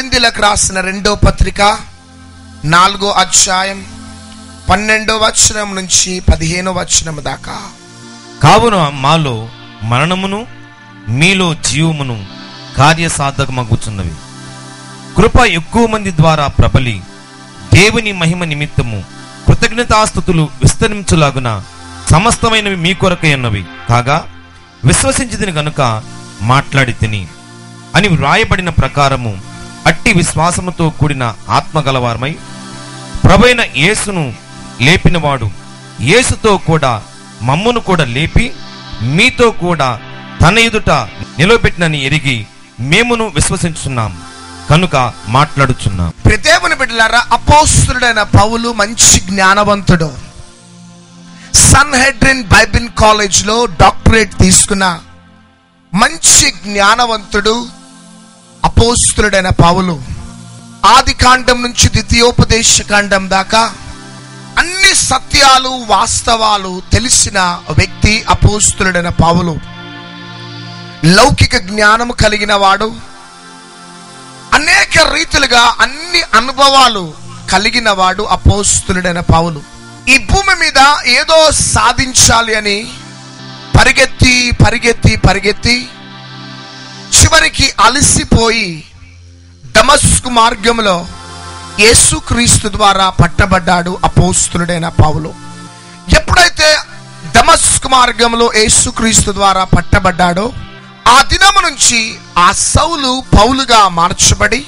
కొరింథీయులకు రాసిన 2వ పత్రిక 4వ అధ్యాయం 12వ వచనం నుంచి 15వ వచనం దాకా. కావున మాలో మరణమును మీలో జీవమును కార్యసాధకమగుచున్నవి. కృప ఎక్కువ మంది ద్వారా ప్రబలి దేవుని మహిమ నిమిత్తము కృతజ్ఞతాస్తుతులు విస్తరించులాగున సమస్తమైనవి మీ కొరకై ఉన్నవి కాగా విశ్వసించితిని గనుక మాట్లాడి తిని అని వ్రాయబడిన ప్రకారము అట్టి విశ్వాసముతో కూడిన ఆత్మగలవారమై ప్రభువైన యేసును లేపినవాడు యేసుతో కూడా మమ్మును కూడా లేపి మీతో కూడా తన ఎదుట నిలబెట్టినని ఎరిగి మేమును విశ్వసించున్నాం కనుక మాట్లాడుచున్నాం. దేవుని బిడ్డలారా, అపోస్తలుడైన పౌలు మంచి జ్ఞానవంతుడు. సన్హెడ్రిన్ బైబిల్ కాలేజ్ లో డాక్టరేట్ తీసుకున్న మంచి జ్ఞానవంతుడు అపోస్తలుడైన పౌలు. ఆది కాండం నుంచి ద్వితీయోపదేశ కాండం దాకా అన్ని సత్యాలు వాస్తవాలు తెలిసిన వ్యక్తి అపోస్తలుడైన పౌలు. లౌకిక జ్ఞానము కలిగిన వాడు, అనేక రీతిలుగా అన్ని అనుభవాలు కలిగిన వాడు అపోస్తలుడైన పౌలు. ఈ భూమి మీద ఏదో సాధించాలి అని పరిగెత్తి పరిగెత్తి పరిగెత్తి చివరికి అలసిపోయి దమస్కు మార్గంలో యేసుక్రీస్తు ద్వారా పట్టబడ్డాడు అపోస్తలుడైన పౌలు. ఎప్పుడైతే దమస్కు మార్గంలో యేసుక్రీస్తు ద్వారా పట్టబడ్డాడో ఆ దినము నుంచి ఆ సౌలు పౌలుగా మార్చబడి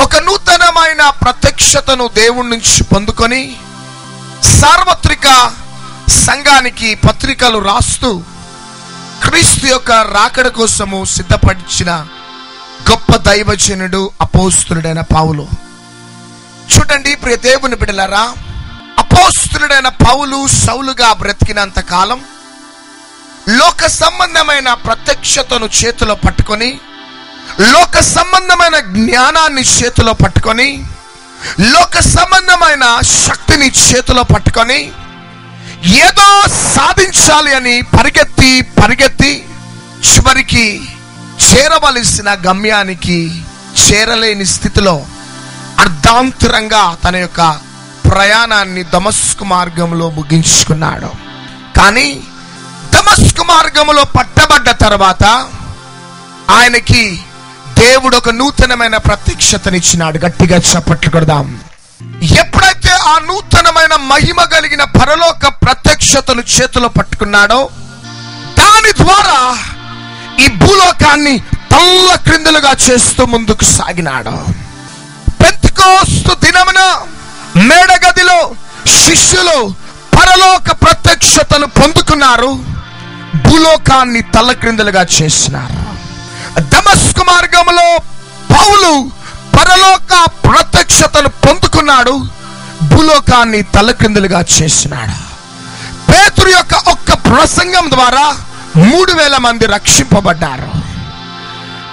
ఒక నూతనమైన ప్రత్యక్షతను దేవుడి నుంచి పొందుకొని సార్వత్రిక సంఘానికి పత్రికలు రాస్తూ క్రీస్తు యొక్క రాకడ కోసము సిద్ధపరిచిన గొప్ప దైవజనుడు అపోస్తలుడైన పౌలు. చూడండి ప్రియ దేవుని బిడ్డలారా, అపోస్తలుడైన పౌలు సౌలుగా బ్రతికినంత కాలం లోక సంబంధమైన ప్రత్యక్షతను చేతిలో పట్టుకొని, లోక సంబంధమైన జ్ఞానాన్ని చేతిలో పట్టుకొని, లోక సంబంధమైన శక్తిని చేతిలో పట్టుకొని ఏదో సాధించాలి అని పరిగెత్తి పరిగెత్తి చివరికి చేరవలసిన గమ్యానికి చేరలేని స్థితిలో అర్ధాంతరంగా తన యొక్క ప్రయాణాన్ని దమస్కు మార్గంలో ముగించుకున్నాడు. కానీ దమస్కు మార్గంలో పట్టబడ్డ తర్వాత ఆయనకి దేవుడు ఒక నూతనమైన ప్రత్యక్షతనిచ్చినాడు. గట్టిగా చప్పట్లు కొడదాం. ఎప్పుడైతే ఆ నూతనమైన మహిమ కలిగిన పరలోక ప్రత్యక్షతను చేతిలో పట్టుకున్నాడో దాని ద్వారా ఈ భూలోకాన్ని తల్ల క్రిందులుగా చేస్తూ ముందుకు సాగినాడు. పెంతెకోస్తు దినమున మేడగదిలో శిష్యులు పరలోక ప్రత్యక్షతను పొందుకున్నారు, భూలోకాన్ని తల్ల క్రిందులుగా చేసినారు. దమస్కు మార్గంలో పౌలు పరలోక ప్రత్యక్షతను పొందుకున్నాడు, భూలోకాన్ని తలక్రిందులుగా చేసినాడు. పేతురు యొక్క ఒక్క ప్రసంగం ద్వారా 3000 మంది రక్షింపబడ్డారు.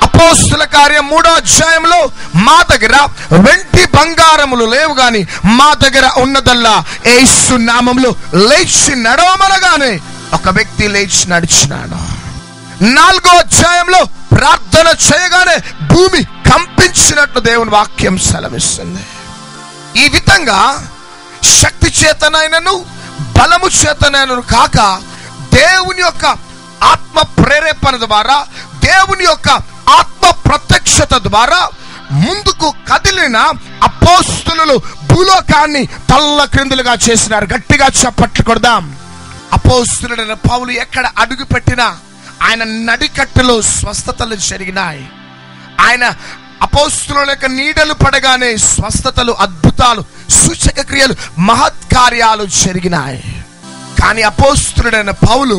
అపోస్తుల కార్యం 3వ అధ్యాయంలో మా దగ్గర వెండి బంగారములు లేవు గాని మా దగ్గర ఉన్నదల్లా యేసు నామములో లేచి నడవమనగానే ఒక వ్యక్తి లేచి నడిచినాడు. 4వ అధ్యాయంలో ప్రార్థన చేయగానే భూమి కంపించినట్లు దేవుని వాక్యం సెలవిస్తుంది. ఈ విధంగా శక్తి చేతనైనను బలము చేతనైనను కాక దేవుని యొక్క ఆత్మ ప్రేరేపణ ద్వారా, దేవుని యొక్క ఆత్మ ప్రత్యక్షత ద్వారా ముందుకు కదిలిన అపోస్తలులు భూలోకాన్ని తల్ల క్రిందులుగా చేసినారు. గట్టిగా చప్పట్లు కొడదాం. అపోస్తలుడైన పౌలు ఎక్కడ అడుగు పెట్టినా ఆయన నడికట్టులో స్వస్థతలు జరిగినాయి. ఆయన అపోస్తలుల యొక్క నీడలు పడగానే స్వస్థతలు, అద్భుతాలు, సూచక క్రియలు, మహత్కార్యాలు జరిగినాయి. కానీ అపోస్తలుడైన పౌలు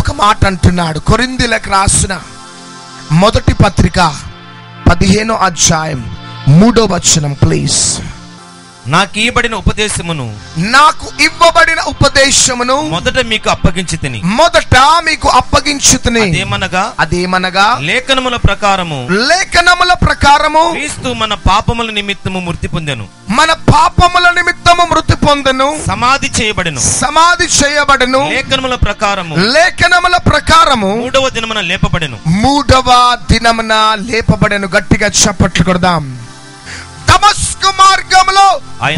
ఒక మాట అంటున్నాడు. కొరింథీయులకు రాసిన 1వ పత్రిక 15వ అధ్యాయం 3వ వచనం ప్లీజ్. నాకు ఇవ్వబడిన ఉపదేశమును మొదట మీకు అప్పగించి తిని అదేమనగా లేఖనముల ప్రకారము క్రీస్తు మన పాపముల నిమిత్తము మృతి పొందెను, సమాధి చేయబడెను, లేఖనముల ప్రకారము 3వ దినమున లేపబడెను. గట్టిగా చప్పట్లు కొడదాం. దమస్కు మార్గంలో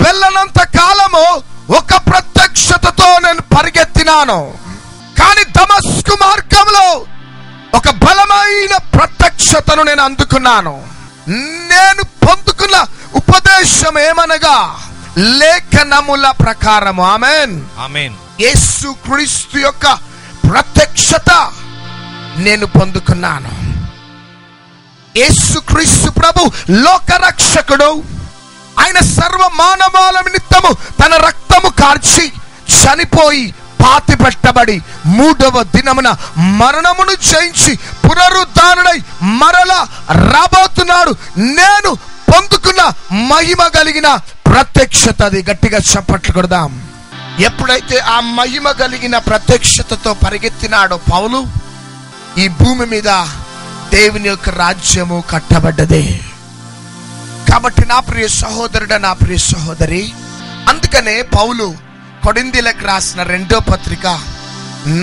వెళ్ళనంత కాలము ఒక ప్రత్యక్షతతో నేను పరిగెత్తినాను, కానీ దమస్కు మార్గంలో ఒక బలమైన ప్రత్యక్షతను నేను అందుకున్నాను. నేను పొందుకున్న ఉపదేశం ఏమనగా లేఖనముల ప్రకారము. ఆమేన్, ఆమేన్. యేసు క్రీస్తు యొక్క ప్రత్యక్షత నేను పొందుకున్నాను. యేసు క్రీస్తు ప్రభు లోకరక్షకుడు. ఆయన సర్వ మానవాళి నిమిత్తము తన రక్తము కార్చి చనిపోయి పాతి పెట్టబడి 3వ దినమున మరణమును జయించి పునరుద్ధానుడై మరలా రాబోతున్నాడు. నేను పొందుకున్న మహిమ కలిగిన ప్రత్యక్షత అది. గట్టిగా చప్పట్లు కొడదాం. ఎప్పుడైతే ఆ మహిమ కలిగిన ప్రత్యక్షతతో పరిగెత్తినాడో పౌలు, ఈ భూమి మీద దేవుని యొక్క రాజ్యము కట్టబడ్డదే. కాబట్టి నా ప్రియ సహోదరుడా, నా ప్రియ సహోదరి, అందుకనే పౌలు కొరింథీయులకు రాసిన 2వ పత్రిక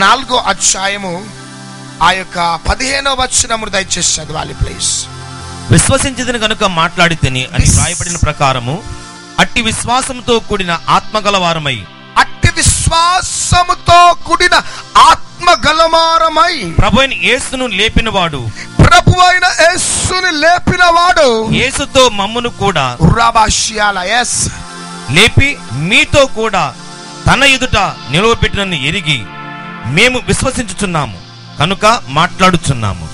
4వ అధ్యాయము ఆ యొక్క 15వ వచనము దయచేసి చదవాలి ప్లీజ్. విశ్వసించితిని గనుక మాట్లాడితిని అని రాయబడిన ప్రకారము అట్టి విశ్వాసముతో కూడిన ఆత్మగలవారమై, అట్టి విశ్వాసముతో కూడిన ఆత్మగలవారమై ప్రభువైన యేసును లేపినవాడు, ప్రభువైన యేసుని లేపినవాడు యేసుతో మమ్మును కూడా లేపి మీతో కూడా తన ఎదుట నిలవబెట్టినని ఎరిగి మేము విశ్వసించుచున్నాము కనుక మాట్లాడుచున్నాము.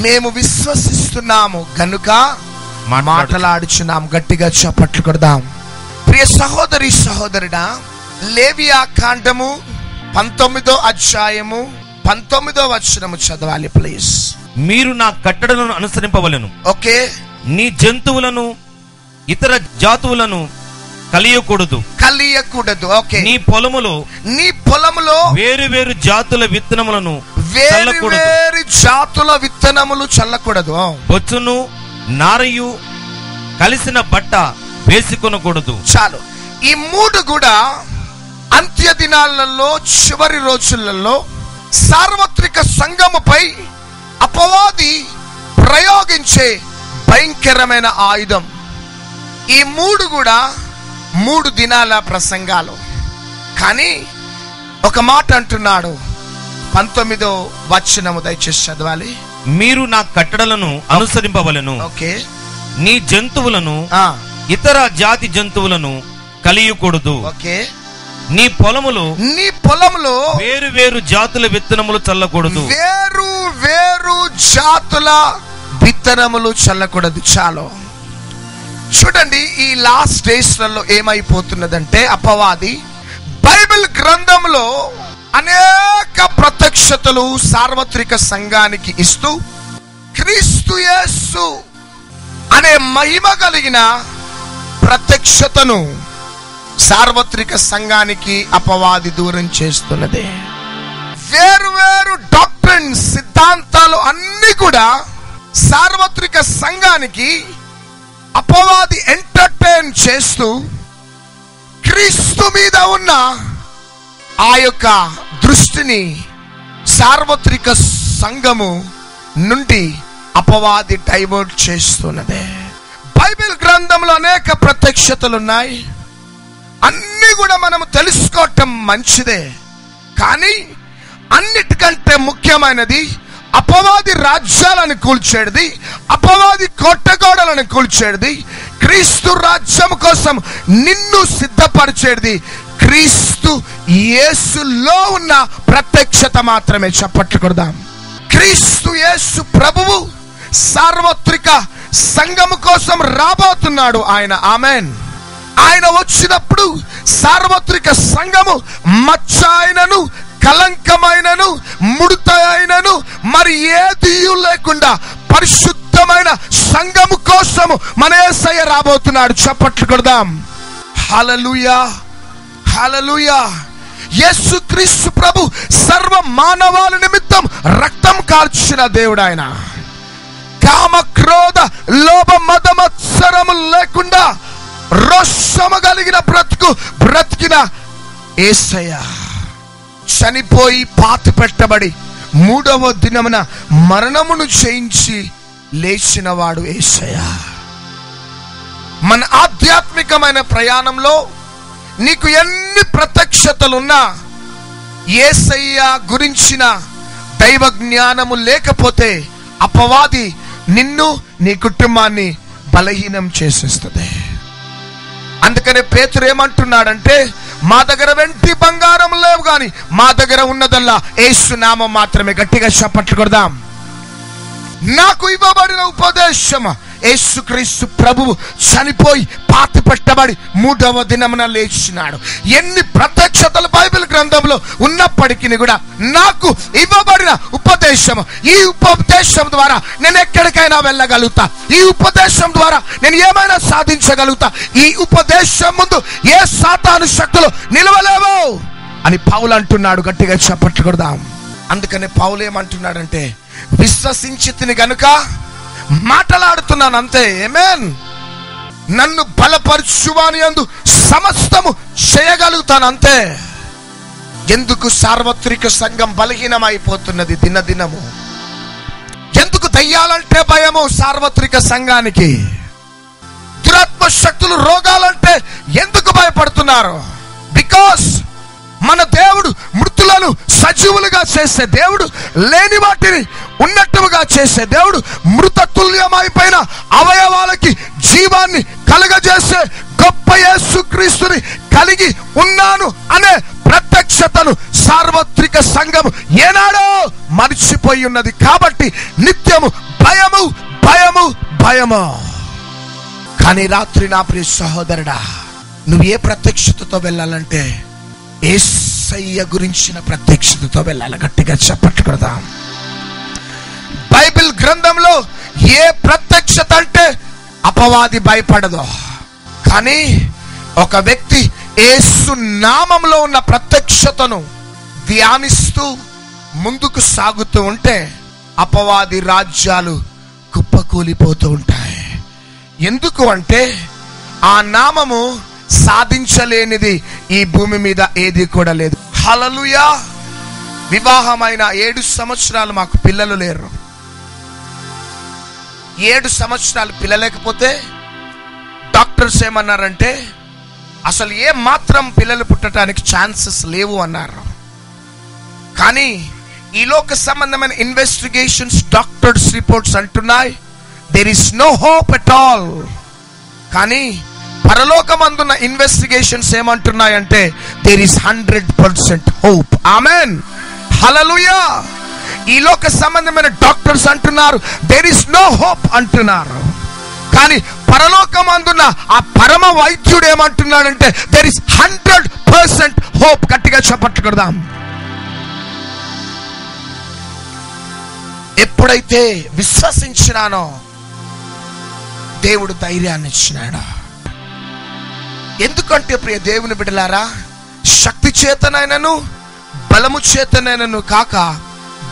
మేము విశ్వసిస్తున్నాము కనుక మాట్లాడుచున్నాము. గట్టిగా చప్పట్లు కొడదాం. ప్రియ సహోదరి సహోదరుడా, లేవియా కాండము 19వ అధ్యాయము 19వ వచనము చదవాలి ప్లీజ్. మీరు నా కట్టడలను అనుసరింపవలెను. ఓకే. నీ జంతువులను ఇతర జాతువులను కలియకూడదు. ఓకే. నీ పొలములో వేరు వేరు జాతుల విత్తనములను చల్లకూడదు. బొచ్చును నారయు కలిసిన బట్ట వేసుకొనకూడదు. చాలు. ఈ 3 కూడా అంత్య దినాలలో, చివరి రోజులలో సార్వత్రిక సంఘముపై అపవాది ప్రయోగించే భయంకరమైన ఆయుధం. ఈ 3 కూడా 3 దినాల ప్రసంగాలు. కానీ ఒక మాట అంటున్నాడు, 19వ వచనము దయచేసి చదవాలి. మీరు నా కట్టడలను అనుసరింపవలెను. ఓకే. నీ జంతువులను ఇతర జాతి జంతువులను కలియకూడదు. ఓకే. నీ పొలములో వేరు వేరు జాతుల విత్తనములు చల్లకూడదు. వేరు వేరు జాతుల విత్తనములు చల్లకూడదు. చాలు. చూడండి, ఈ లాస్ట్ డేస్ లలో ఏమైపోతున్నదంటే అపవాది బైబిల్ గ్రంథంలో అనేక ప్రత్యక్షతలు సార్వత్రిక సంఘానికి ఇస్తూ క్రీస్తు యేసు అనే మహిమ కలిగిన ప్రత్యక్షతను సార్వత్రిక సంఘానికి అపవాది దూరం చేస్తున్నది. వేరు వేరు డాక్ట్రిన్స్, సిద్ధాంతాలు అన్ని కూడా సార్వత్రిక సంఘానికి అపవాది ఎంటర్టైన్ చేస్తూ క్రీస్తు మీద ఉన్న ఆ యొక్క దృష్టిని సార్వత్రిక సంఘము నుండి అపవాది డైవర్ట్ చేస్తున్నదే. బైబిల్ గ్రంథంలో అనేక ప్రత్యక్షతలు ఉన్నాయి. అన్ని కూడా మనం తెలుసుకోవటం మంచిదే. కానీ అన్నిటికంటే ముఖ్యమైనది అపవాది రాజ్యాలను కూల్చేది, అపవాది కోటగోడలను కూల్చేది, క్రీస్తు రాజ్యం కోసం నిన్ను సిద్ధపరిచేది క్రీస్తు యేసులో ఉన్న ప్రత్యక్షత మాత్రమే. చప్పట్లు కొడదాం. క్రీస్తు యేసు ప్రభువు సార్వత్రిక సంఘము కోసం రాబోతున్నాడు ఆయన. ఆమేన్. ఆయన వచ్చినప్పుడు సార్వత్రిక సంఘము మచ్చ అయినను, కలంకమైనను, ముడత అయినను మరి ఏది లేకుండా పరిశుద్ధమైన సంఘము కోసము మన యేసయ్య రాబోతున్నాడు. చప్పట్లు కొడదాం. హల్లెలూయా, హల్లెలూయా. యేసుక్రీస్తు ప్రభు సర్వ మానవాళి నిమిత్తం రక్తం కార్చిన దేవుడు ఆయన. కామ క్రోధ లోభ మద మత్సరము లేకుండా రోషము కలిగిన బ్రతికిన యేసయ్య చనిపోయి పాతి పెట్టబడి 3వ దినమున మరణమును జయించి లేచిన వాడు యేసయ్య. మన ఆధ్యాత్మికమైన ప్రయాణంలో నీకు ఎన్ని ప్రత్యక్షతలున్నా యేసయ్య గురించిన దైవ జ్ఞానము లేకపోతే అపవాది నిన్ను నీ కుటుంబాన్ని బలహీనం చేసేస్తుంది. అందుకనే పేతురు ఏమంటున్నాడంటే, మా దగ్గర వెండి బంగారం లేవు గాని మా దగ్గర ఉన్నదల్లా యేసు నామం మాత్రమే. గట్టిగా చప్పట్లు కొడదాం. నాకు ఇవ్వబడిన ఉపదేశం యేసుక్రీస్తు ప్రభువు చనిపోయి పాతి పెట్టబడి 3వ దినమున లేచినాడు. ఎన్ని ప్రత్యక్షతలు బైబిల్ గ్రంథంలో ఉన్నప్పటికీ కూడా నాకు ఇవ్వబడిన ఉపదేశం, ఈ ఉపదేశం ద్వారా నేను ఎక్కడికైనా వెళ్ళగలుగుతా, ఈ ఉపదేశం ద్వారా నేను ఏమైనా సాధించగలుగుతా, ఈ ఉపదేశం ముందు ఏ సాతాను శక్తులు నిలవలేవు అని పౌలు అంటున్నాడు. గట్టిగా చప్పట్లు కొడదాం. అందుకనే పౌలు ఏమంటున్నాడంటే, విశ్వసించితిని గనుక మాటలాడుతున్నాను అంతే. ఆమేన్. నన్ను బలపరచువాని యందు సమస్తము చేయగలుగుతాను అంతే. ఎందుకు సార్వత్రిక సంఘం బలహీనమైపోతున్నది దినదినము? ఎందుకు దయ్యాలంటే భయము సార్వత్రిక సంఘానికి? దురాత్మ శక్తులు, రోగాలంటే ఎందుకు భయపడుతున్నారు? బికాస్ మన దేవుడు మృతులను సజీవులుగా చేసే దేవుడు, లేని వాటిని ఉన్నట్టుగా చేసే దేవుడు, మృత తుల్యమైపోయిన అవయవాలకి జీవాన్ని కలుగజేసే గొప్ప యేసుక్రీస్తుని కలిగి ఉన్నాను అనే ప్రత్యక్షతను సార్వత్రిక సంఘం ఏనాడో మర్చిపోయి ఉన్నది. కాబట్టి నిత్యము భయము భయము భయము. కానీ రాత్రి నా ప్రియ సహోదరుడా, నువ్వు ఏ ప్రత్యక్షతతో వెళ్ళాలంటే యేసయ్య గురించిన ప్రత్యక్షతతో వెళ్ళాలి. గట్టిగా చప్పట్లు కొడదాం. బైబిల్ గ్రంథంలో ఏ ప్రత్యక్షత అంటే అపవాది భయపడదు. కానీ ఒక వ్యక్తి యేసు నామంలో ఉన్న ప్రత్యక్షతను ధ్యానిస్తూ ముందుకు సాగుతూ ఉంటే అపవాది రాజ్యాలు కుప్పకూలిపోతూ ఉంటాయి. ఎందుకు అంటే ఆ నామము సాధించలేనిది ఈ భూమి మీద ఏది కూడా లేదు. హల్లెలూయా. వివాహమైన 7 సంవత్సరాలు మాకు పిల్లలు లేరు. 7 సంవత్సరాలు పిల్లలేకపోతే డాక్టర్స్ ఏమన్నారంటే అసలు ఏ మాత్రం పిల్లలు పుట్టడానికి ఛాన్సెస్ లేవు అన్నారు. కానీ ఈ లోక సంబంధమైన ఇన్వెస్టిగేషన్స్, డాక్టర్స్ రిపోర్ట్స్ అంటున్నాయి there is no hope at all. కానీ పరలోకమందున్న ఇన్వెస్టిగేషన్స్ ఏమంటున్నాయంటే there is 100% hope. Amen. Hallelujah. ఈ లోక సంబంధమైన డాక్టర్స్ అంటున్నారు దేర్ ఇస్ నో హోప్ అంటున్నారు. కానీ పరలోకమందున్న ఆ పరమ వైద్యుడు ఏమంటున్నాడంటే దేర్ ఇస్ 100% హోప్. గట్టిగా చప్పట్లు కొడదాం. ఎప్పుడైతే విశ్వసించినానో దేవుడు ధైర్యాన్ని ఇచ్చినాడు. ఎందుకంటే ప్రియ దేవుని బిడ్డలారా, శక్తి చేతనైనను బలము చేతనైనను కాక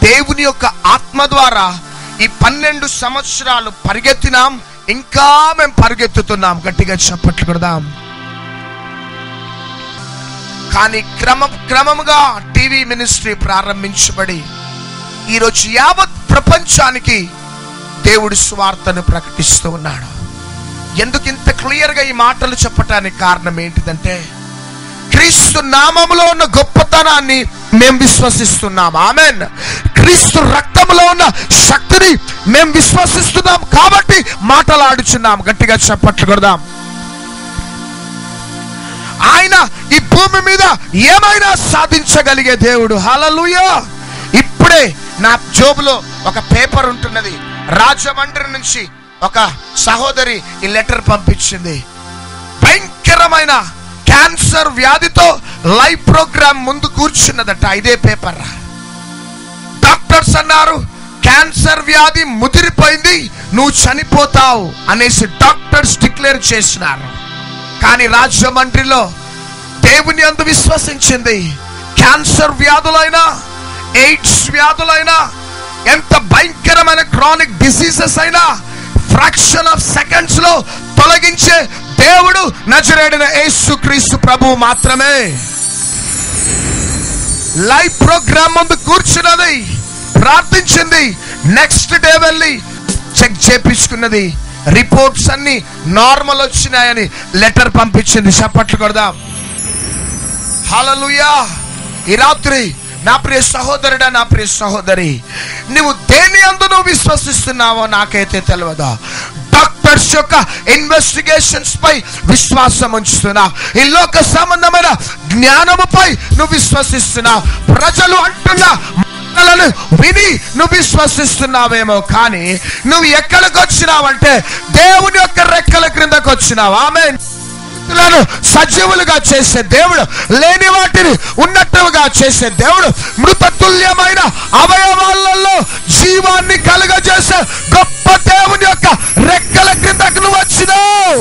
దేవుని యొక్క ఆత్మ ద్వారా ఈ 12 సంవత్సరాలు పరిగెత్తినాం. ఇంకా మేము పరిగెత్తుతున్నాం. గట్టిగా చప్పట్లు కొడదాం. కానీ క్రమముగా టీవీ మినిస్ట్రీ ప్రారంభించబడి ఈరోజు యావత్ ప్రపంచానికి దేవుడి సువార్తను ప్రకటిస్తూ ఉన్నాడు. ఎందుకు ఇంత క్లియర్ గా ఈ మాటలు చెప్పటానికి కారణం ఏంటిదంటే క్రీస్తు నామములో ఉన్న గొప్పతనాన్ని మేము విశ్వసిస్తున్నాం. ఆమేన్. క్రీస్తు రక్తంలో ఉన్న శక్తిని మేము విశ్వసిస్తున్నాం కాబట్టి మాటలాడుచున్నాం. గట్టిగా చప్పట్లు కొడదాం. ఆయన ఈ భూమి మీద ఏమైనా సాధించగలిగే దేవుడు. హల్లెలూయా. ఇప్పుడే నా జోబులో ఒక పేపర్ ఉంటున్నది. రాజమండ్రి నుంచి ఒక సహోదరి ఈ లెటర్ పంపించింది. భయంకరమైన క్యాన్సర్ వ్యాధితో లైవ్ ప్రోగ్రామ్ ముందు కూర్చున్నదట. ఇదే పేపర్. డాక్టర్స్ అన్నారు క్యాన్సర్ వ్యాధి ముదిరిపోయింది, నువ్వు చనిపోతావు అనేసి డాక్టర్స్ డిక్లేర్ చేసినారు. కానీ రాజమండ్రిలో దేవుని యందు విశ్వసించింది. క్యాన్సర్ వ్యాధులైనా, ఎయిడ్స్ వ్యాధులైనా, ఎంత భయంకరమైన క్రానిక్ డిసీజెస్ అయినా ఫ్రాక్షన్ ఆఫ్ సెకండ్స్ లో తొలగించే దేవుడు నజరేయుడైన యేసుక్రీస్తు ప్రభువు మాత్రమే. లైవ్ ప్రోగ్రామ్ ముందు కూర్చున్నది, ప్రార్థించింది. నెక్స్ట్ డే వెళ్ళి చెక్ చేపించుకున్నది. రిపోర్ట్స్ అన్ని నార్మల్ వచ్చినాయని లెటర్ పంపించింది. చప్పట్లు కొడదాం. హల్లెలూయా. ఈ రాత్రి నా ప్రియ సహోదరుడా, నా ప్రియ సహోదరి, నువ్వు దేని యందు నువ్వు విశ్వసిస్తున్నావో నాకైతే తెలియదా. డాక్టర్స్ యొక్క ఇన్వెస్టిగేషన్స్ పై విశ్వాసం ఉంచుతున్నావు. ఈ లోక సంబంధమైన జ్ఞానముపై నువ్వు విశ్వసిస్తున్నావు. ప్రజలు అంటున్న మాటలను విని నువ్వు విశ్వసిస్తున్నావేమో, కానీ నువ్వు ఎక్కడికి వచ్చినావంటే దేవుని యొక్క రెక్కల క్రిందకు వచ్చినావు. ఆమేన్. సజీవులుగా చేసే దేవుడు, లేని వాటిని ఉన్నట్టుగా చేసే దేవుడు, మృతతుల్యమైన అవయవాలలో జీవాన్ని కలుగజేసే గొప్ప దేవుని యొక్క రెక్కల క్రిందకు నువ్వు వచ్చినావు.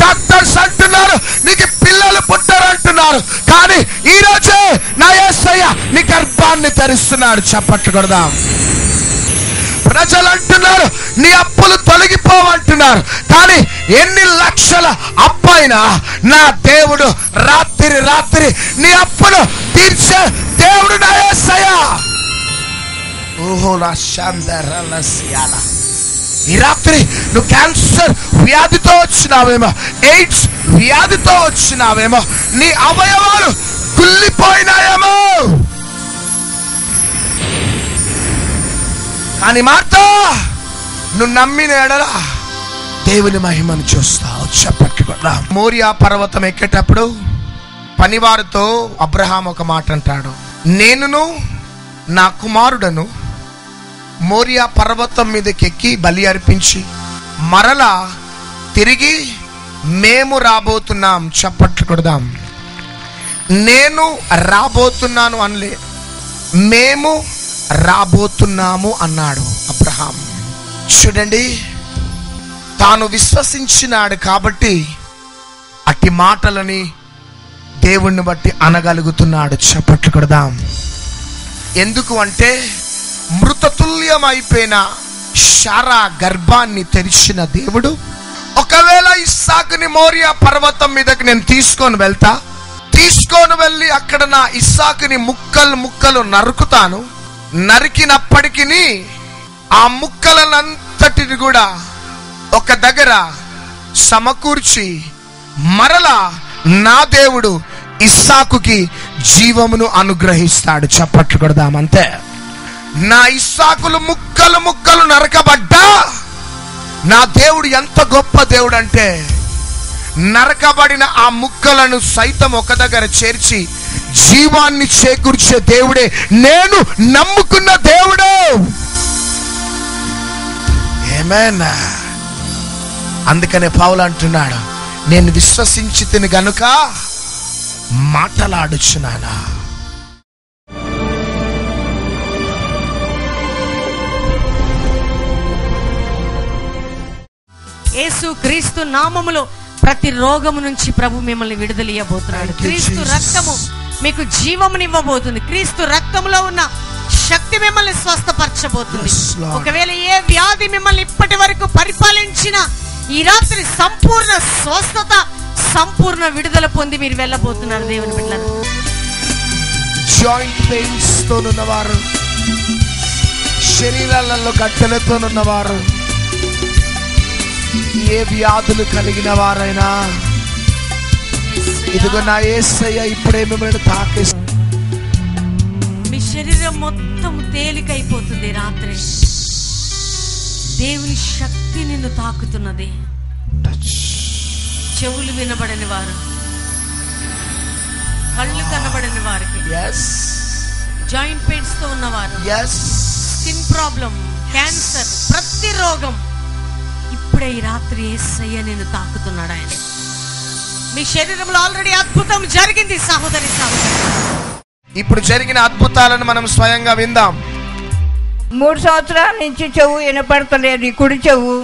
డాక్టర్స్ అంటున్నారు నీకు పిల్లలు పుట్టారంటున్నారు, కానీ ఈ రోజే నా యేసయ్య నీ గర్భాన్ని తెరుస్తున్నాడు. చప్పట్లు కొడదాం. ప్రజలు అంటున్నారు నీ అప్పులు తొలగిపోవంటున్నారు, కానీ ఎన్ని లక్షల అప్పైనా నా దేవుడు రాత్రి రాత్రి నీ అప్పులు తీర్చే దేవుడు నా యేసయ్య. ఈ రాత్రి నువ్వు క్యాన్సర్ వ్యాధితో వచ్చినావేమో, ఎయిడ్స్ వ్యాధితో వచ్చినావేమో, నీ అవయవాలు కుళ్ళిపోయినాయేమో, కానీ మాట నువ్వు నమ్మిన ఎడల దేవుని మహిమను చూస్తావు. చెప్పట్లు కూడా. మోరియా పర్వతం ఎక్కేటప్పుడు పనివారితో అబ్రహాం ఒక మాట అంటాడు, నేనును నా కుమారుడను మోరియా పర్వతం మీదకి ఎక్కి బలి అర్పించి మరలా తిరిగి మేము రాబోతున్నాం. చప్పట్లు కొడదాం. నేను రాబోతున్నాను అనలే, మేము రాబోతున్నాము అన్నాడు అబ్రహాం. చూడండి, తాను విశ్వసించినాడు కాబట్టి అట్టి మాటలని దేవుణ్ణి బట్టి అనగలుగుతున్నాడు. చప్పట్లు కొడదాం. ఎందుకు అంటే మృతతుల్యమైపోయిన శారా గర్భాన్ని తెరిచిన దేవుడు, ఒకవేళ ఇస్సాకుని మోరియా పర్వతం మీదకి నేను తీసుకొని వెళ్ళి అక్కడ నా ఇస్సాకుని ముక్కలు ముక్కలు నరుకుతాను, నరికినప్పటికీ ఆ ముక్కలనంతటిని కూడా ఒక దగ్గర సమకూర్చి మరలా నా దేవుడు ఇస్సాకుకి జీవమును అనుగ్రహిస్తాడు. చప్పట్లు కొడదాం. అంతే. నా ఇస్సాకులు ముక్కలు ముక్కలు నరకబడ్డా నా దేవుడు ఎంత గొప్ప దేవుడు అంటే నరకబడిన ఆ ముక్కలను సైతం ఒక దగ్గర చేర్చి జీవాన్ని చేకూర్చే దేవుడే నేను నమ్ముకున్న దేవుడు. ఆమేన్. అందుకనే పౌలు అంటున్నాడు, నేను విశ్వసించితిని గనుక మాటలాడుచున్నానా. యేసు క్రీస్తు నామములో ప్రతి రోగము నుంచి ప్రభు మిమ్మల్ని విడుదలయ్యబోతున్నాడు. క్రీస్తు రక్తము మీకు జీవమునివ్వబోతుంది. క్రీస్తు రక్తంలో ఉన్న శక్తి మిమ్మల్ని స్వస్థపరచబోతుంది. ఒకవేళ ఏ వ్యాధి మిమ్మల్ని ఇప్పటి వరకు పరిపాలించిన ఈ రాత్రి సంపూర్ణ స్వస్థత, సంపూర్ణ విడుదల పొంది మీరు వెళ్ళబోతున్నారు. దేవుని బిడ్డలారా, జాయింట్ పెయిన్స్ తోనున్నవారు, శరీరాలలో గడ్డలతోనున్నవారు, ఏ వ్యాధులు కలిగిన వారైనా ఇదిగో నా యేసయ్య ఇప్పుడే మిమ్మల్ని తాకేసి మీ శరీరం మొత్తం తేలికైపోతుంది. రాత్రి దేవుని శక్తి నిన్ను తాకుతున్నది. చెవులు వినబడని వారు, కళ్ళు కనబడని వారికి, జాయింట్ పెయిన్స్ తో ఉన్నవారు, స్కిన్ ప్రాబ్లం, క్యాన్సర్, ప్రతి రోగం ఇప్పుడే ఈ రాత్రి యేసయ్య నిన్ను తాకుతున్నాడు. ఆయన మీ శరీరంలో ఆల్రెడీ అద్భుతం జరిగింది. సహోదరి ఇప్పుడు జరిగిన అద్భుతాలను మనం స్వయంగా విందాం. 3 సంవత్సరాల నుంచి చెవు వినపడతలేదు, ఈ కుడి చెవు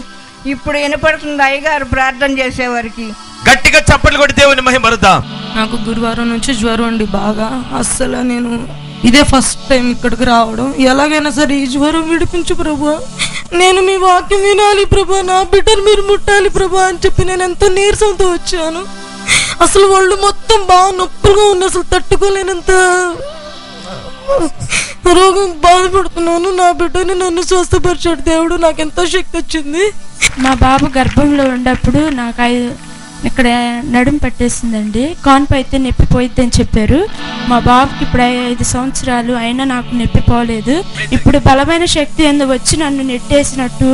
ఇప్పుడు వినపడుతుంది. అయ్యగారు ప్రార్థన చేసేవారికి గట్టిగా చప్పట్లు కొట్టి దేవుని మహిమపరుద్దాం. నాకు గురువారం నుంచి జ్వరం అండి బాగా. అస్సలు నేను ఇదే ఫస్ట్ టైం ఇక్కడికి రావడం. ఎలాగైనా సరే ఈ జ్వరం విడిపించు ప్రభువా, నేను మీ వాక్యం వినాలి ప్రభా, నా బిడ్డను మీరు ముట్టాలి ప్రభా అని చెప్పి నేను ఎంతో నీరసంతో వచ్చాను. అసలు వాళ్ళు మొత్తం బాగా నొప్పులుగా ఉంది, అసలు తట్టుకోలేనంత రోగం బాధపడుతున్నాను. నా బిడ్డని నన్ను స్వస్థపరిచాడు దేవుడు. నాకు ఎంతో శక్తి వచ్చింది. మా బాబు గర్భంలో ఉన్నప్పుడు నాకు ఇక్కడ నడుము పట్టేసిందండి. కాన్పు అయితే నొప్పి పోయిద్దని చెప్పారు. మా బాబుకి ఇప్పుడు 5 సంవత్సరాలు అయినా నాకు నొప్పి పోలేదు. ఇప్పుడు బలమైన శక్తి ఎందుకు వచ్చి నన్ను నెట్టేసినట్టు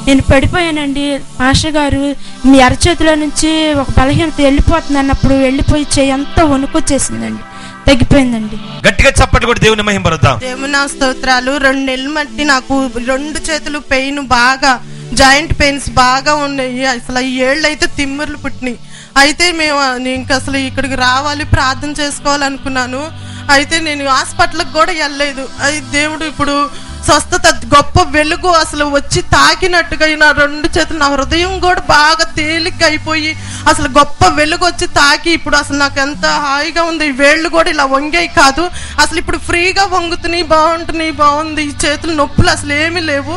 నేను పడిపోయానండి. పాస్టర్ గారు మీ అరచేతిలో నుంచి ఒక బలహీనత వెళ్ళిపోతుంది అన్నప్పుడు వెళ్ళిపోయి ఎంతో వణుకొచ్చేసిందండి, తగ్గిపోయిందండి. గట్టిగా చప్పట్లు కొట్టి దేవుని మహిమపరుద్దాం. దేవుని స్తోత్రాలు. 2 నెలలు మట్టి నాకు 2 చేతులు పెయిన్ బాగా, జాయింట్ పెయిన్స్ బాగా ఉన్నాయి. అసలు ఈ ఏళ్ళు అయితే తిమ్మిర్లు పుట్టినాయి. అయితే మేము ఇంకా అసలు ఇక్కడికి రావాలి, ప్రార్థన చేసుకోవాలనుకున్నాను. అయితే నేను హాస్పిటల్కి కూడా వెళ్ళలేదు. దేవుడు ఇప్పుడు స్వస్థత, గొప్ప వెలుగు అసలు వచ్చి తాకినట్టుగా నా 2 చేతులు, నా హృదయం కూడా బాగా తేలిగ్గా అయిపోయి అసలు గొప్ప వెలుగు వచ్చి తాకి ఇప్పుడు అసలు నాకు ఎంత హాయిగా ఉంది. ఈ వేళ్ళు కూడా ఇలా వంగాయి కాదు, అసలు ఇప్పుడు ఫ్రీగా వంగుతున్నాయి, బాగుంది. ఈ చేతులు నొప్పులు అసలు ఏమీ లేవు.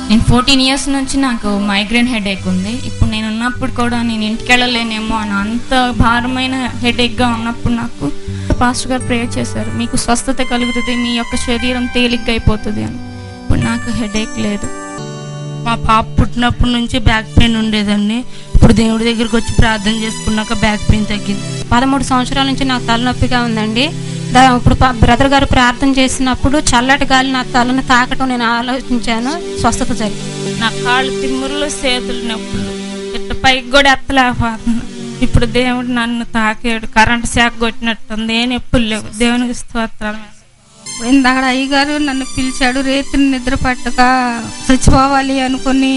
నేను 14 years నుంచి నాకు మైగ్రేన్ హెడేక్ ఉంది. ఇప్పుడు నేను ఉన్నప్పుడు కూడా నేను ఇంటికి వెళ్ళలేనేమో అని అంత భారమైన హెడేక్గా ఉన్నప్పుడు నాకు పాస్టర్ గారు ప్రేయర్ చేశారు, మీకు స్వస్థత కలుగుతుంది, మీ యొక్క శరీరం తేలిగ్గా అయిపోతుంది అని. ఇప్పుడు నాకు హెడేక్ లేదు. మా పాప పుట్టినప్పటి నుంచి బ్యాక్ పెయిన్ ఉండేదండి. ఇప్పుడు దేవుడి దగ్గరికి వచ్చి ప్రార్థన చేసుకున్నాక బ్యాక్ పెయిన్ తగ్గింది. 13 సంవత్సరాల నుంచి నాకు తలనొప్పిగా ఉందండి. ఇప్పుడు బ్రదర్ గారు ప్రార్థన చేసినప్పుడు చల్లటి గాలి నా తలను తాకటం నేను ఆలోచించాను, స్వస్థత జరిగింది. నా కాళ్ళు తిమ్మురులు, చేతులు నొప్పులు, ఇట్లా పైకి కూడా ఎత్తలేకపోతున్నా. ఇప్పుడు దేవుడు నన్ను తాకాడు, కరెంట్ శాఖ కొట్టినట్టుంది, ఏ నొప్పులు లేవు. దేవునికి స్తోత్రం. ఇందాక అయ్యగారు నన్ను పిలిచాడు, రేత్రి నిద్ర పట్టక చచ్చిపోవాలి అనుకుని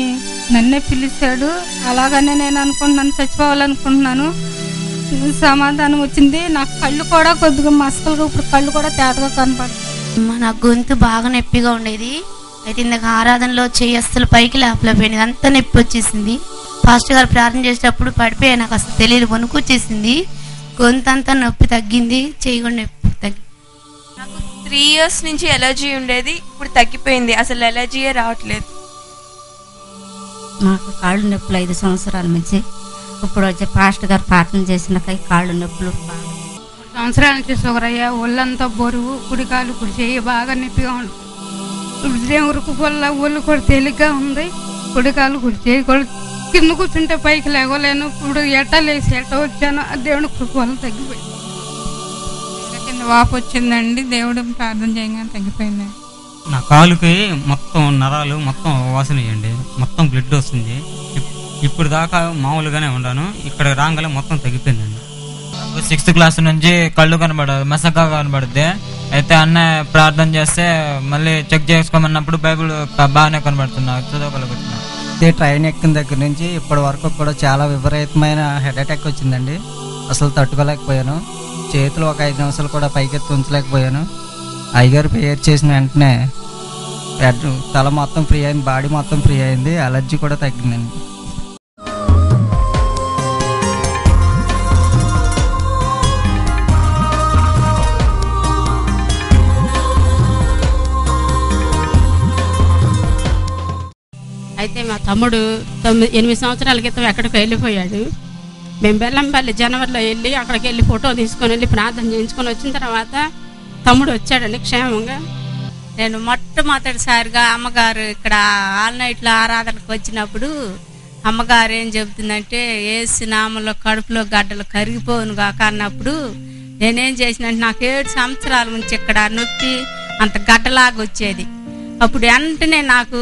నన్నే పిలిచాడు. అలాగనే నేను అనుకుంటున్నాను, చచ్చిపోవాలనుకుంటున్నాను. సమాధానం వచ్చింది. నాకు కళ్ళు కూడా కొద్దిగా మసకలుగా, ఇప్పుడు కళ్ళు కూడా తేటగా కనపడుతుంది. నా గొంతు బాగా నొప్పిగా ఉండేది. అయితే ఇందాక ఆరాధనలో అస్సలు పైకి లేపలేకపోయింది, అంత నొప్పి వచ్చేసింది. పాస్టర్ గారు ప్రార్థన చేసేటప్పుడు పడిపోయా, నాకు అసలు తెలియదు, వణుకు వచ్చేసింది. గొంతు అంతా నొప్పి తగ్గింది, చేయకుండా నొప్పి తగ్గింది. నాకు 3 years నుంచి ఎలర్జీ ఉండేది, ఇప్పుడు తగ్గిపోయింది, అసలు ఎలర్జీయే రావట్లేదు. నాకు కాళ్ళు నొప్పులు 5 సంవత్సరాల నుంచి. ఇప్పుడు వచ్చే పాస్టర్ గారు ప్రార్థన చేసినాక కాళ్ళు నొప్పులు బాగా. 3 సంవత్సరాల నుంచి షుగర్ అయ్యా, ఒళ్ళంతా బరువు, కుడికాలు కుడి చేయి బాగా నొప్పిగా ఉంది. దేవుడికి వల్ల ఒళ్ళు కూడా తేలిగ్గా ఉంది. కుడికాలు కుడి చేయి కూడా కింద కూర్చుంటే పైకి లేవలేను. ఇప్పుడు ఎట్ట లేచి ఎట్ట వచ్చాను, దేవుడి కృప వల్ల తగ్గిపోయింది. కింద వాపు వచ్చిందండి, దేవుడు ప్రార్థన చేయగానే తగ్గిపోయింది. నా కాలుకి మొత్తం నరాలు మొత్తం వాసన చేయండి, మొత్తం బ్లడ్ వస్తుంది. ఇప్పుడు దాకా మామూలుగానే ఉన్నాను, ఇక్కడ రాగానే మొత్తం తగ్గిపోయిందండి. 6th క్లాస్ నుంచి కళ్ళు కనబడదు, మెసగా కనబడుద్ది. అయితే అన్న ప్రార్థన చేస్తే మళ్ళీ చెక్ చేసుకోమన్నప్పుడు బైబిల్ బాగానే కనబడుతున్నా, చదవగలుగుతున్నా. ట్రైన్ ఎక్కిన దగ్గర నుంచి ఇప్పటి వరకు కూడా చాలా విపరీతమైన హెడ్ అటాక్ వచ్చిందండి. అసలు తట్టుకోలేకపోయాను. చేతులు ఒక 5 నిమిషాలు కూడా పైకెత్తి ఉంచలేకపోయాను. అయ్యగారు ప్రేయర్ చేసిన వెంటనే తల మొత్తం ఫ్రీ అయింది, బాడీ మొత్తం ఫ్రీ అయింది, అలర్జీ కూడా తగ్గిందండి. అయితే మా తమ్ముడు 8 సంవత్సరాల క్రితం ఎక్కడికి వెళ్ళిపోయాడు. మేము బెల్లంపల్లి జనవరిలో వెళ్ళి అక్కడికి వెళ్ళి ఫోటో తీసుకొని వెళ్ళి ప్రార్థన చేయించుకొని వచ్చిన తర్వాత తమ్ముడు వచ్చాడండి క్షేమంగా. నేను మొట్టమొదటిసారిగా అమ్మగారు ఇక్కడ ఆల్ నైట్లో ఆరాధనకు వచ్చినప్పుడు అమ్మగారు ఏం చెబుతుందంటే, యేసు నామంలో కడుపులో గడ్డలు కరిగిపోను కాక అన్నప్పుడు నేనేం చేసినంటే, నాకు 7 సంవత్సరాల నుంచి ఇక్కడ నొప్పి అంత గడ్డలాగా వచ్చేది. అప్పుడు వెంటనే నాకు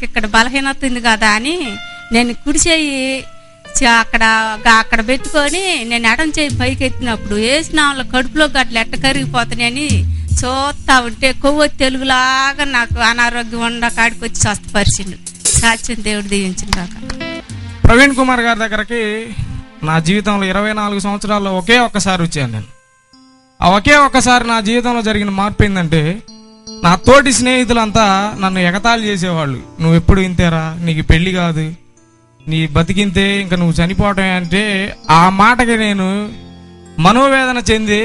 ఇక్కడ బలహీనత ఉంది కదా అని నేను కుడి చేయి అక్కడ పెట్టుకొని నేను ఎడం చేయి పైకి ఎత్తినప్పుడు వేసినాములో కడుపులో గడ్డలు ఎట్ట కరిగిపోతున్నాయని చూస్తా ఉంటే కొవ్వు తెలుగులాగా నాకు అనారోగ్యం ఉండ కాడికి వచ్చి స్వస్థపరిచిండు. సాక్ష్యం దేవుడు దీవించింది కాక. ప్రవీణ్ కుమార్ గారి దగ్గరికి నా జీవితంలో 24 సంవత్సరాల్లో ఒకే ఒక్కసారి వచ్చాను నేను. ఆ ఒకే ఒక్కసారి నా జీవితంలో జరిగిన మార్పు ఏంటంటే, నా తోటి స్నేహితులంతా నన్ను ఎగతాళి చేసేవాళ్ళు. నువ్వు ఎప్పుడు ఇంతేరా, నీకు పెళ్లి కాదు, నీ బతికింతే, ఇంకా నువ్వు చనిపోవటమే అంటే ఆ మాటకి నేను మనోవేదన చెంది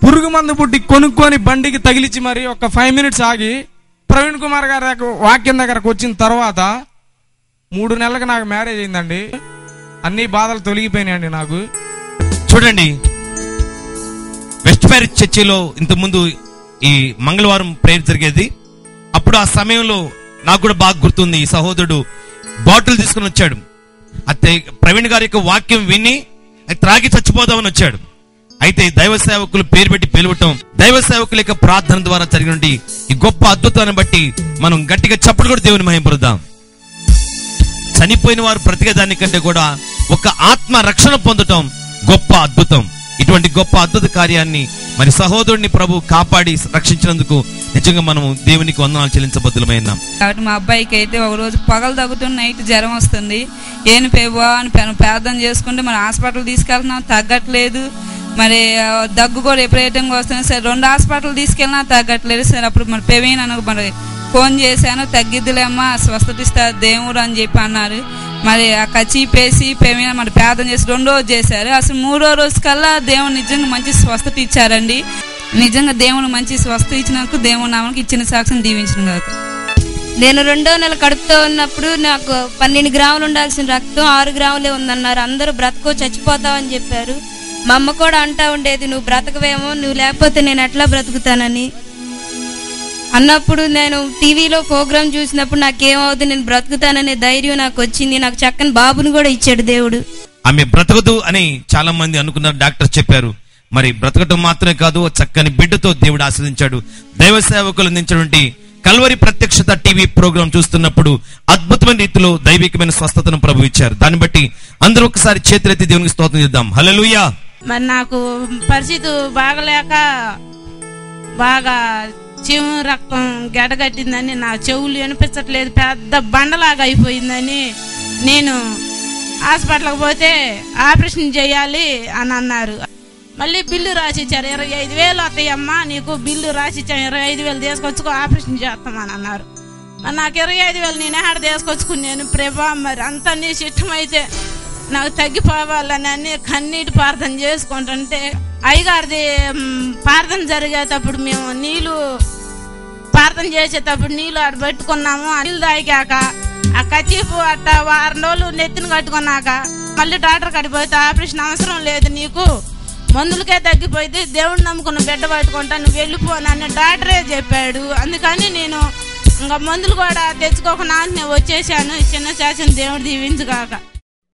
పురుగు మందు బుడ్డి కొనుక్కొని బండికి తగిలిచ్చి మరి ఒక 5 minutes ఆగి ప్రవీణ్ కుమార్ గారి వాక్యం దగ్గరకు వచ్చిన తర్వాత 3 నెలలకు నాకు మ్యారేజ్ అయిందండి. అన్ని బాధలు తొలగిపోయినాయండి నాకు. చూడండి, వెస్ట్ ప్యారిస్ చర్చిలో ఇంతకుముందు ఈ మంగళవారం ప్రేయర్ జరిగేది. అప్పుడు ఆ సమయంలో నాకు కూడా బాగా గుర్తుంది, ఈ సహోదరుడు బాటిల్ తీసుకుని వచ్చాడు. అయితే ప్రవీణ్ గారి యొక్క వాక్యం విని త్రాగి చచ్చిపోదామని వచ్చాడు. అయితే దైవ సేవకులు పేరు పెట్టి పిలవటం, దైవ సేవకుల యొక్క ప్రార్థన ద్వారా జరిగిన ఈ గొప్ప అద్భుతాన్ని బట్టి మనం గట్టిగా చప్పుడు కూడా దేవుని మహింపరుద్దాం. చనిపోయిన వారు బ్రతికే దానికంటే కూడా ఒక ఆత్మ రక్షణ పొందటం గొప్ప అద్భుతం. ఇటువంటి గొప్ప అద్భుత కార్యాన్ని మరి సహోదరుడిని ప్రభు కాపాడి రక్షించినందుకు నిజంగా మనం దేవునికి వందనాలు చెల్లించబద్దులమైనాం. కాబట్టి మా అబ్బాయికి అయితే ఒక రోజు పగలు తగ్గుతుంది, నైట్ జ్వరం వస్తుంది. ఏను పేవా అని ప్రార్థన చేసుకుంటే మరి హాస్పిటల్ తీసుకెళ్తున్నాం, తగ్గట్లేదు. మరి దగ్గు కూడా విపరీతంగా వస్తుంది. సరే 2 హాస్పిటల్ తీసుకెళ్ళినా తగ్గట్లేదు. సరే అప్పుడు మరి పెవీన్ అని మరి ఫోన్ చేశాను, తగ్గిద్దులేమ్మా స్వస్థత ఇస్తారు దేవుడు అని చెప్పి అన్నారు. మరి ఆ కచీపేసి పెవీన్ మరి ప్రార్థన చేసి 2వ రోజు చేశారు. అసలు 3వ రోజు కల్లా దేవుడు నిజంగా మంచి స్వస్థత ఇచ్చారండి. నిజంగా దేవుడు మంచి స్వస్థత ఇచ్చినందుకు దేవుడు నామకి ఇచ్చిన సాక్ష్యం దీవించిన కాక. నేను 2వ నెల కడుపుతో ఉన్నప్పుడు నాకు 12 గ్రాములు ఉండాల్సిన రక్తం 6 గ్రాములే ఉందన్నారు. అందరూ బ్రతకో చచ్చిపోతావని చెప్పారు. మా అమ్మ కూడా అంటా ఉండేది, నువ్వు బ్రతకవేమో, నువ్వు లేకపోతే నేను ఎట్లా బ్రతుకుతానని అన్నప్పుడు నేను టీవీలో ప్రోగ్రామ్ చూసినప్పుడు నాకేమవుతుంది, నేను బ్రతుకుతాననే ధైర్యం నాకు వచ్చింది. నాకు చక్కని బాబుని కూడా ఇచ్చాడు దేవుడు. ఆమె బ్రతకదు అని చాలా మంది అనుకున్నారు, డాక్టర్ చెప్పారు. మరి బ్రతకటం మాత్రమే కాదు, చక్కని బిడ్డతో దేవుడు ఆశీర్వదించాడు. దైవ సేవకులు అందించినటువంటి కల్వరి ప్రత్యక్షత టీవీ ప్రోగ్రాం చూస్తున్నప్పుడు అద్భుతమైన రీతిలో దైవికమైన స్వస్థతను ప్రభు ఇచ్చారు. దాన్ని బట్టి అందరూ ఒకసారి చేతులెత్తి దేవునికి స్తోత్రం చేద్దాం. హల్లెలూయా. మరి నాకు పరిస్థితి బాగలేక బాగా చెవు రక్తం గడగట్టిందని, నా చెవులు వినిపించట్లేదు, పెద్ద బండలాగా అయిపోయిందని నేను హాస్పిటల్కి పోతే ఆపరేషన్ చేయాలి అని అన్నారు. మళ్ళీ బిల్లు రాసిచ్చారు, 25,000 వస్తాయమ్మా నీకు, బిల్లు రాసిచ్చాను, 25,000 తీసుకొచ్చుకో ఆపరేషన్ చేస్తామని అన్నారు. మరి నాకు 25,000 నేను ఎక్కడ తీసుకొచ్చుకున్నాను ప్రభా, మరి అంత నీ చిట్టమైతే నాకు తగ్గిపోవాలని అన్ని కన్నీటి ప్రార్థన చేసుకుంటుంటే అయ్యగారిది ప్రార్థన జరిగేటప్పుడు మేము నీళ్లు ప్రార్థన చేసేటప్పుడు నీళ్లు అటు పెట్టుకున్నాము. నీళ్ళు తాగాక ఆ కచీపు అట్ట 6 రోజులు నెత్తిని కట్టుకున్నాక మళ్ళీ డాక్టర్ కడిపోతే ఆపరేషన్ అవసరం లేదు నీకు, మందులకే తగ్గిపోయింది, దేవుడు నమ్ముకున్న బిడ్డ పట్టుకుంటా నువ్వు వెళ్ళిపోనని డాక్టరే చెప్పాడు. అందుకని నేను ఇంకా మందులు కూడా తెచ్చుకోకుండా నేను వచ్చేసాను. చిన్న శాసన దేవుడు దీవించుగాక.